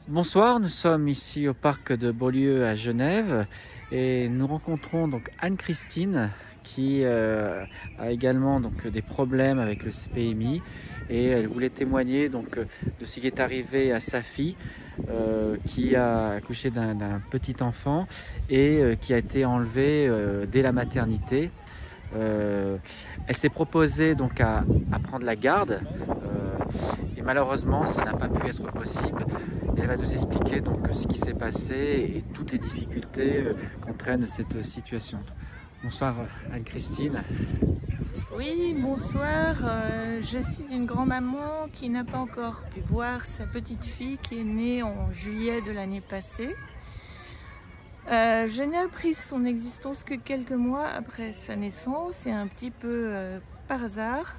Bonsoir, nous sommes ici au parc de Beaulieu à Genève et nous rencontrons donc Anne-Christine qui a également des problèmes avec le CPMI et elle voulait témoigner de ce qui est arrivé à sa fille qui a accouché d'un petit enfant et qui a été enlevée dès la maternité. Elle s'est proposée à prendre la garde et malheureusement ça n'a pas pu être possible. Et elle va nous expliquer ce qui s'est passé et toutes les difficultés qu'entraîne cette situation. Bonsoir Anne-Christine. Oui, bonsoir. Je suis une grand-maman qui n'a pas encore pu voir sa petite fille qui est née en juillet de l'année passée. Je n'ai appris son existence que quelques mois après sa naissance et un petit peu par hasard.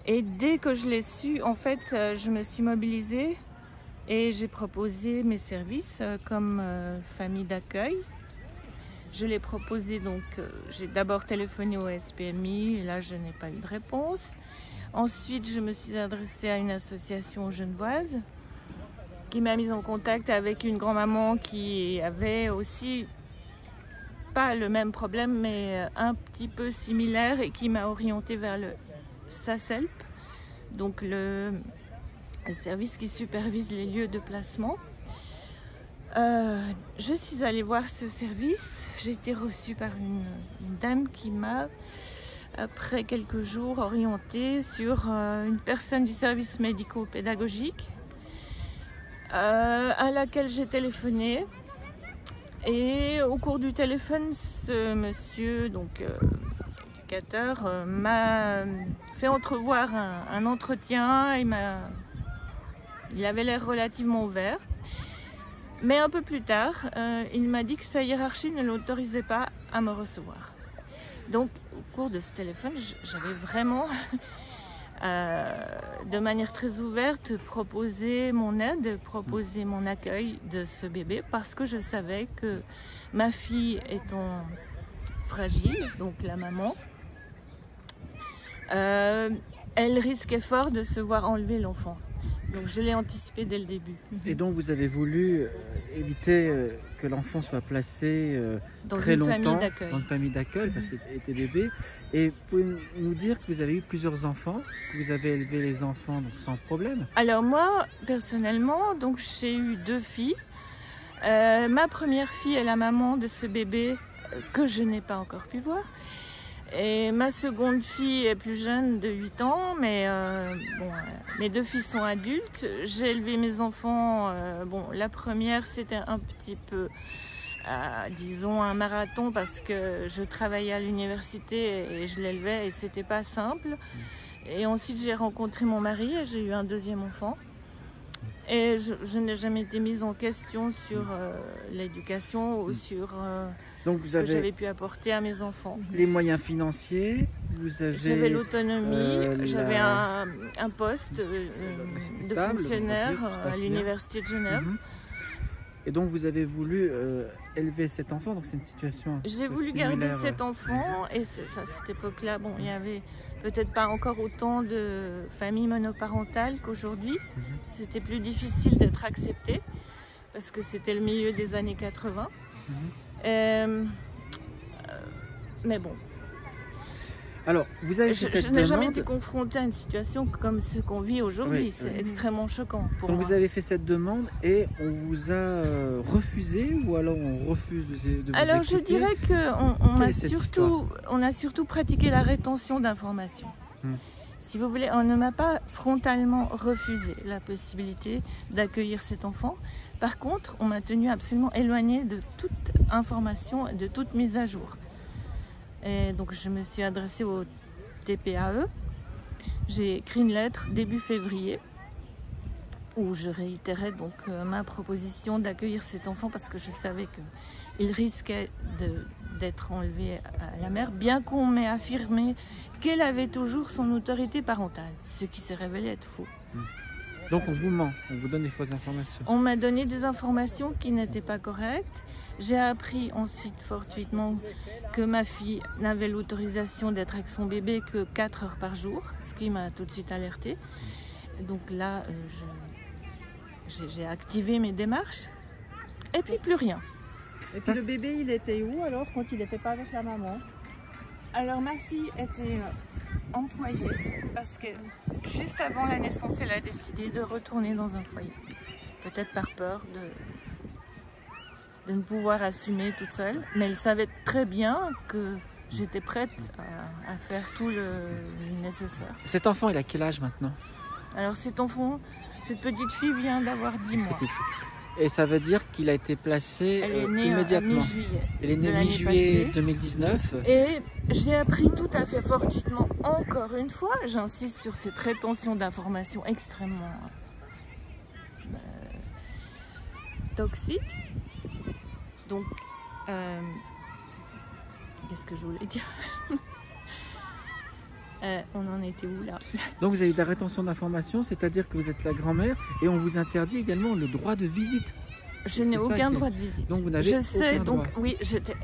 Et dès que je l'ai su, en fait, je me suis mobilisée et j'ai proposé mes services comme famille d'accueil. Je l'ai proposé, j'ai d'abord téléphoné au SPMI, et là je n'ai pas eu de réponse. Ensuite, je me suis adressée à une association genevoise qui m'a mise en contact avec une grand-maman qui avait aussi pas le même problème, mais un petit peu similaire et qui m'a orientée vers le SACELP, donc le service qui supervise les lieux de placement. Je suis allée voir ce service, j'ai été reçue par une dame qui m'a, après quelques jours, orientée sur une personne du service médico-pédagogique à laquelle j'ai téléphoné. Et au cours du téléphone, ce monsieur, éducateur, m'a fait entrevoir un entretien. Il avait l'air relativement ouvert. Mais un peu plus tard, il m'a dit que sa hiérarchie ne l'autorisait pas à me recevoir. Donc, au cours de ce téléphone, j'avais vraiment, de manière très ouverte, proposé mon aide, proposé mon accueil de ce bébé, parce que je savais que ma fille étant fragile, donc la maman, elle risquait fort de se voir enlever l'enfant. Donc je l'ai anticipé dès le début. Et donc vous avez voulu éviter que l'enfant soit placé très longtemps dans une famille d'accueil parce qu'il était bébé. Et pouvez nous dire que vous avez eu plusieurs enfants, que vous avez élevé les enfants sans problème? Alors moi, personnellement, j'ai eu 2 filles. Ma première fille est la maman de ce bébé que je n'ai pas encore pu voir. Et ma seconde fille est plus jeune, de 8 ans, mais mes 2 filles sont adultes. J'ai élevé mes enfants, la première c'était un petit peu, disons, un marathon parce que je travaillais à l'université et je l'élevais et c'était pas simple. Et ensuite j'ai rencontré mon mari et j'ai eu un 2e enfant. Et je n'ai jamais été mise en question sur l'éducation ou sur ce que j'avais pu apporter à mes enfants. Les moyens financiers, j'avais l'autonomie, j'avais un poste de fonctionnaire à l'université de Genève. Et donc vous avez voulu élever cet enfant, donc c'est une situation. J'ai voulu garder cet enfant et à cette époque-là, il y avait peut-être pas encore autant de familles monoparentales qu'aujourd'hui. C'était plus difficile d'être accepté parce que c'était le milieu des années 80. Mais bon. Alors, vous avez fait cette demande. Je n'ai jamais été confrontée à une situation comme ce qu'on vit aujourd'hui. Oui. C'est extrêmement choquant pour moi. Donc vous avez fait cette demande et on vous a refusé ou alors on refuse de vous écouter? Alors je dirais qu'on a surtout pratiqué la rétention d'informations. Si vous voulez, on ne m'a pas frontalement refusé la possibilité d'accueillir cet enfant. Par contre, on m'a tenu absolument éloignée de toute information et de toute mise à jour. Et donc je me suis adressée au TPAE. J'ai écrit une lettre début février où je réitérais ma proposition d'accueillir cet enfant parce que je savais qu'il risquait d'être enlevé à la mère, bien qu'on m'ait affirmé qu'elle avait toujours son autorité parentale, ce qui s'est révélé être faux. Donc on vous ment, on vous donne des fausses informations. On m'a donné des informations qui n'étaient pas correctes. J'ai appris ensuite fortuitement que ma fille n'avait l'autorisation d'être avec son bébé que 4 heures par jour, ce qui m'a tout de suite alertée. Donc là, j'ai activé mes démarches et puis plus rien. Et puis le bébé, il était où alors quand il n'était pas avec la maman? Alors ma fille était en foyer parce que juste avant la naissance, elle a décidé de retourner dans un foyer. Peut-être par peur de ne pouvoir assumer toute seule, mais elle savait très bien que j'étais prête à faire tout le nécessaire. Cet enfant, il a quel âge maintenant? Alors cet enfant, cette petite fille vient d'avoir 10 mois. Et ça veut dire qu'il a été placé Elle est née immédiatement. mi-juillet. Elle est née mi-juillet 2019. Et j'ai appris tout à fait fortuitement, encore une fois, j'insiste sur cette rétention d'informations extrêmement toxique. Donc, qu'est-ce que je voulais dire? On en était où là? Donc vous avez de la rétention d'informations, c'est-à-dire que vous êtes la grand-mère et on vous interdit également le droit de visite. Je n'ai aucun droit de visite. Donc vous n'avez aucun droit. Oui,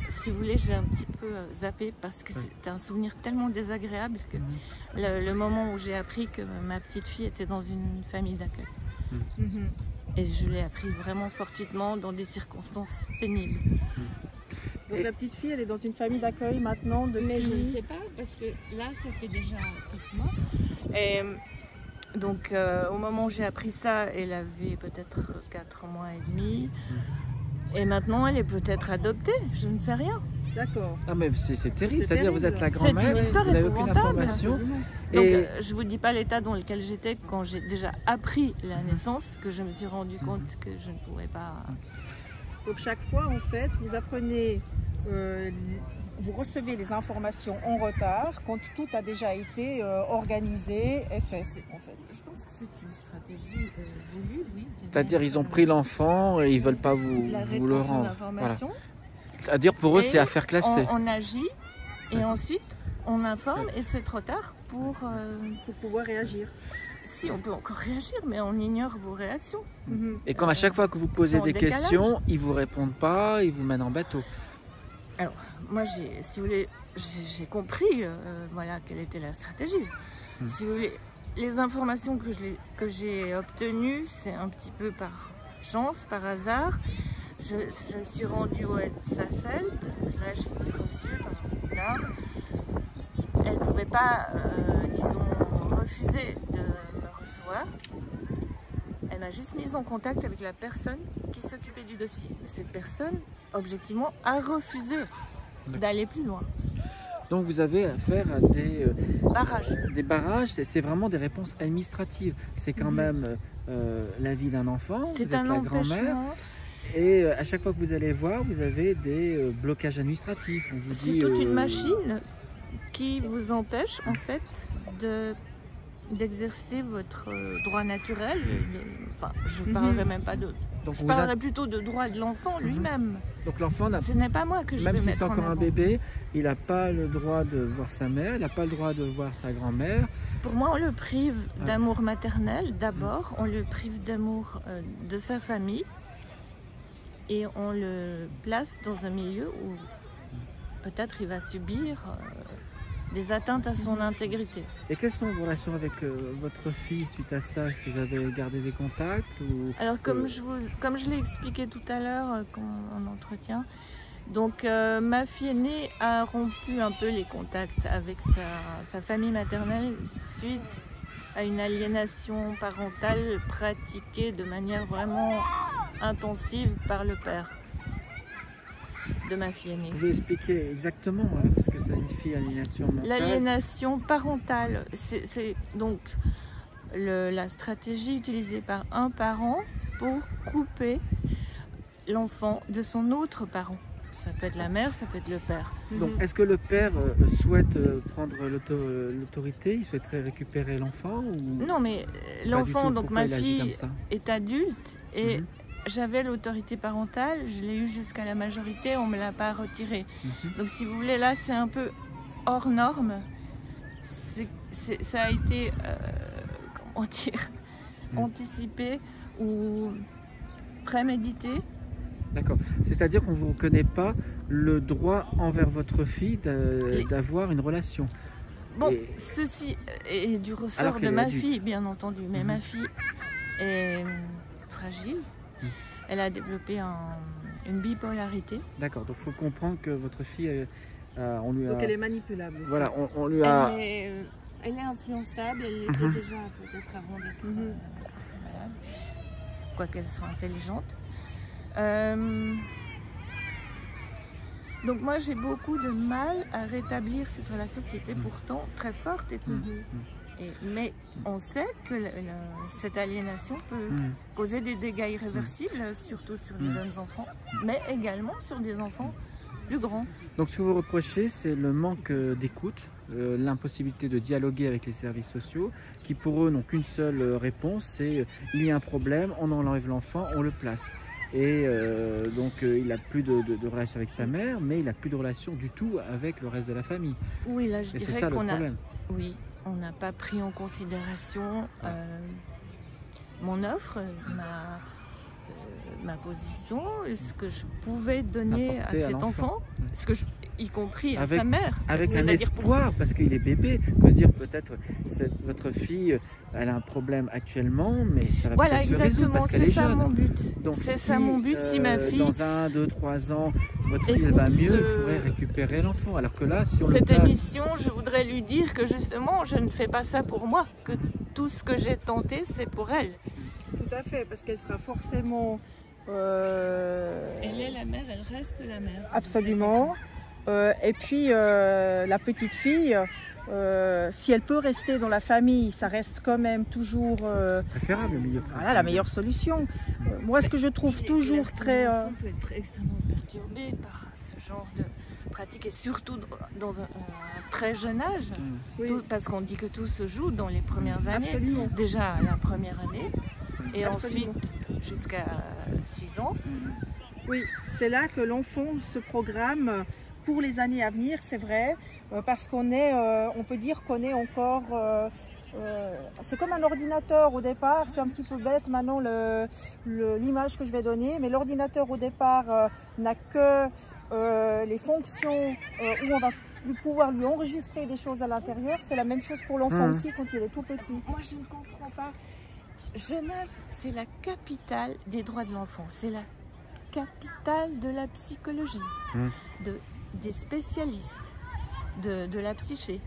si vous voulez, j'ai un petit peu zappé parce que c'était un souvenir tellement désagréable que le moment où j'ai appris que ma petite fille était dans une famille d'accueil. Et je l'ai appris vraiment fortuitement dans des circonstances pénibles. Donc la petite fille, elle est dans une famille d'accueil maintenant depuis... Mais je ne sais pas, parce que là, ça fait déjà quelques mois. Et donc, au moment où j'ai appris ça, elle avait peut-être 4 mois et demi. Et maintenant, elle est peut-être adoptée, je ne sais rien. D'accord. Ah mais c'est terrible, c'est-à-dire vous êtes la grand-mère, c'est une histoire vous n'avez aucune information. Donc je vous dis pas l'état dans lequel j'étais quand j'ai déjà appris la naissance, que je me suis rendu compte que je ne pourrais pas... Donc chaque fois, en fait, vous apprenez, vous recevez les informations en retard quand tout a déjà été organisé et fait, en fait. Je pense que c'est une stratégie voulue, oui. C'est-à-dire ils ont pris l'enfant et ils veulent pas vous le rendre. Voilà. C'est-à-dire pour eux c'est affaire classée. On agit et ensuite on informe et c'est trop tard pour pouvoir réagir. Si, on peut encore réagir, mais on ignore vos réactions. Et comme à chaque fois que vous posez des questions, ils vous répondent pas, ils vous mènent en bateau. Alors, moi, si vous voulez, j'ai compris voilà, quelle était la stratégie. Si vous voulez, les informations que j'ai obtenues, c'est un petit peu par chance, par hasard. Je me suis rendue au SACEL, là j'ai été reçue par une dame. Elle ne pouvait pas, disons, refuser de me recevoir. Elle m'a juste mise en contact avec la personne qui s'occupait du dossier. Cette personne, objectivement, a refusé d'aller plus loin. Donc vous avez affaire à des barrages. Des barrages, c'est vraiment des réponses administratives. C'est quand même la vie d'un enfant, vous êtes la grand-mère. Et à chaque fois que vous allez voir, vous avez des blocages administratifs. C'est toute une machine qui vous empêche en fait d'exercer votre droit naturel. Enfin, je ne parlerai même pas de... Donc je parlerai plutôt de droit de l'enfant lui-même. Donc l'enfant, ce n'est pas moi que je vais mettre en avant. Même si c'est encore un bébé, il n'a pas le droit de voir sa mère, il n'a pas le droit de voir sa grand-mère. Pour moi, on le prive d'amour maternel d'abord, on le prive d'amour de sa famille et on le place dans un milieu où peut-être il va subir des atteintes à son intégrité. Et quelles sont vos relations avec votre fille suite à ça? Est-ce que vous avez gardé des contacts ou... Alors comme je l'ai expliqué tout à l'heure en entretien, donc ma fille aînée a rompu un peu les contacts avec sa famille maternelle suite à une aliénation parentale pratiquée de manière vraiment intensive par le père de ma fille aînée. Vous pouvez expliquer exactement ce que ça signifie aliénation mentale? L'aliénation parentale, c'est donc la stratégie utilisée par un parent pour couper l'enfant de son autre parent. Ça peut être la mère, ça peut être le père. Donc, est-ce que le père souhaite prendre l'autorité? Il souhaiterait récupérer l'enfant ou... Non, mais l'enfant, donc ma fille, est adulte et... J'avais l'autorité parentale, je l'ai eue jusqu'à la majorité, on ne me l'a pas retirée. Donc si vous voulez, là c'est un peu hors norme. Ça a été, comment dire, anticipé ou prémédité. D'accord. C'est-à-dire qu'on ne vous reconnaît pas le droit envers votre fille d'avoir une relation. Bon, ceci est du ressort de ma fille, bien entendu. Mais ma fille est fragile. Elle a développé une bipolarité. D'accord, donc il faut comprendre que votre fille, on lui a... Donc elle est manipulable aussi. Voilà, on lui a... Elle est influençable, elle l'était déjà peut-être avant d'être malade, quoiqu'elle soit intelligente. Donc moi j'ai beaucoup de mal à rétablir cette relation qui était pourtant très forte. Mais on sait que cette aliénation peut causer des dégâts irréversibles, surtout sur les jeunes enfants, mais également sur des enfants plus grands. Donc ce que vous reprochez, c'est le manque d'écoute, l'impossibilité de dialoguer avec les services sociaux, qui pour eux n'ont qu'une seule réponse, c'est il y a un problème, on enlève l'enfant, on le place. Et donc il n'a plus de relation avec sa mère, mais il n'a plus de relation du tout avec le reste de la famille. Oui, là je dirais ça, qu'on a... Oui, on n'a pas pris en considération mon offre, ma position, ce que je pouvais donner à cet enfant, y compris à sa mère. Avec un espoir, parce qu'il est bébé, on peut se dire peut-être votre fille, elle a un problème actuellement, mais ça va peut-être se résoudre parce qu'elle est jeune. Mon but. Donc c'est ça mon but. Si ma fille, dans 1, 2, 3 ans, votre fille elle va mieux, elle pourrait récupérer l'enfant. Alors que là, si on cette émission, je voudrais lui dire que justement, je ne fais pas ça pour moi, que tout ce que j'ai tenté, c'est pour elle. Tout à fait, parce qu'elle sera forcément... Elle est la mère, elle reste la mère. Absolument. Et puis la petite fille, si elle peut rester dans la famille, ça reste quand même toujours préférable, voilà, la meilleure solution. Moi, ce que je trouve toujours très... L'enfant peut être extrêmement perturbé par ce genre de pratique, et surtout dans un très jeune âge, parce qu'on dit que tout se joue dans les premières années. Absolument. Déjà la première année, et ensuite jusqu'à 6 ans. Oui, c'est là que l'enfant se programme pour les années à venir, c'est vrai, parce qu'on est, on peut dire qu'on est encore, c'est comme un ordinateur au départ, c'est un petit peu bête maintenant l'image que je vais donner, mais l'ordinateur au départ n'a que les fonctions où on va pouvoir lui enregistrer des choses à l'intérieur. C'est la même chose pour l'enfant aussi quand il est tout petit. Moi je ne comprends pas. Genève, c'est la capitale des droits de l'enfant, c'est la capitale de la psychologie, des spécialistes, de la psyché.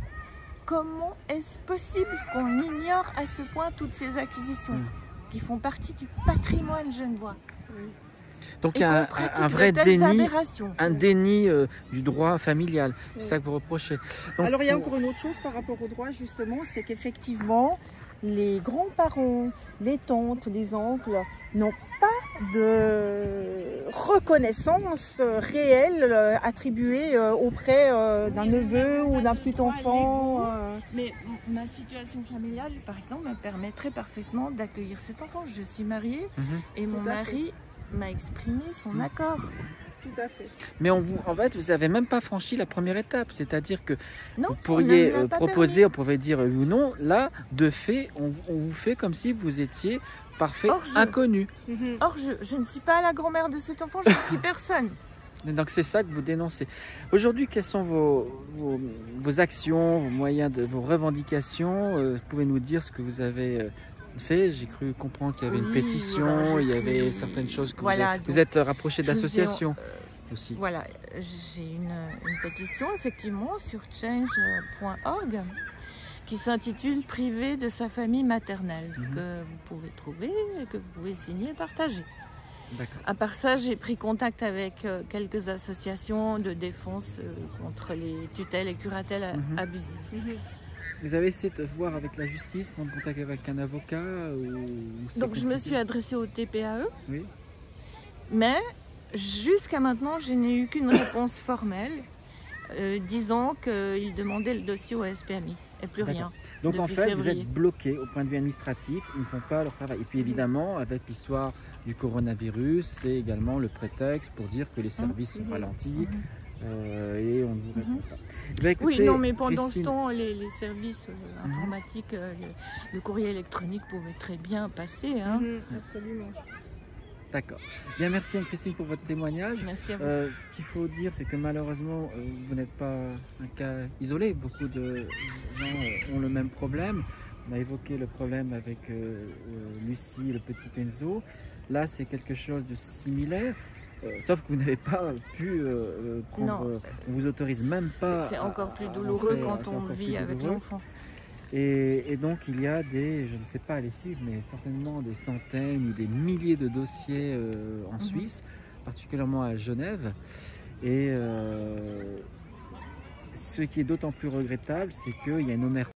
Comment est-ce possible qu'on ignore à ce point toutes ces acquisitions qui font partie du patrimoine genevois? Donc il y a un vrai déni du droit familial, c'est ça que vous reprochez. Donc, alors il y a encore une autre chose par rapport au droit justement, c'est qu'effectivement les grands-parents, les tantes, les oncles n'ont pas de reconnaissance réelle attribuée auprès d'un neveu ou d'un petit enfant. Mais ma situation familiale, par exemple, me permettrait parfaitement d'accueillir cet enfant. Je suis mariée et mon mari m'a exprimé son accord. Tout à fait. Mais en fait, vous n'avez même pas franchi la première étape, c'est-à-dire que vous pourriez proposer, on pouvait dire oui ou non. Là, de fait, on vous fait comme si vous étiez parfait inconnu. Or, je ne suis pas la grand-mère de cet enfant, je ne suis personne. Donc c'est ça que vous dénoncez. Aujourd'hui, quelles sont vos actions, vos moyens, vos revendications? Vous pouvez nous dire ce que vous avez fait? J'ai cru comprendre qu'il y avait une pétition, il y avait certaines choses que vous êtes rapproché d'associations aussi. Voilà, j'ai une pétition effectivement sur change.org qui s'intitule Privé de sa famille maternelle, que vous pouvez trouver et que vous pouvez signer et partager. À part ça, j'ai pris contact avec quelques associations de défense contre les tutelles et curatelles abusives. Vous avez essayé de voir avec la justice, prendre contact avec un avocat Donc je me suis adressée au TPAE, mais jusqu'à maintenant, je n'ai eu qu'une réponse formelle disant qu'ils demandaient le dossier au SPMI et plus rien. Donc en fait, vous êtes bloqué au point de vue administratif, ils ne font pas leur travail. Et puis évidemment, avec l'histoire du coronavirus, c'est également le prétexte pour dire que les services sont ralentis. Et on ne vous répond pas. Bah, écoutez, oui, non, mais pendant ce temps, les services informatiques, le courrier électronique pouvait très bien passer. Hein. Absolument. D'accord. Bien, merci Anne-Christine pour votre témoignage. Merci à vous. Ce qu'il faut dire, c'est que malheureusement, vous n'êtes pas un cas isolé. Beaucoup de gens ont le même problème. On a évoqué le problème avec Lucie et le petit Enzo. Là, c'est quelque chose de similaire. Sauf que vous n'avez pas pu prendre, on vous autorise même pas. C'est encore plus douloureux quand on vit avec l'enfant. Et donc il y a des, je ne sais pas les chiffres, mais certainement des centaines ou des milliers de dossiers en Suisse, particulièrement à Genève. Et ce qui est d'autant plus regrettable, c'est qu'il y a une omerta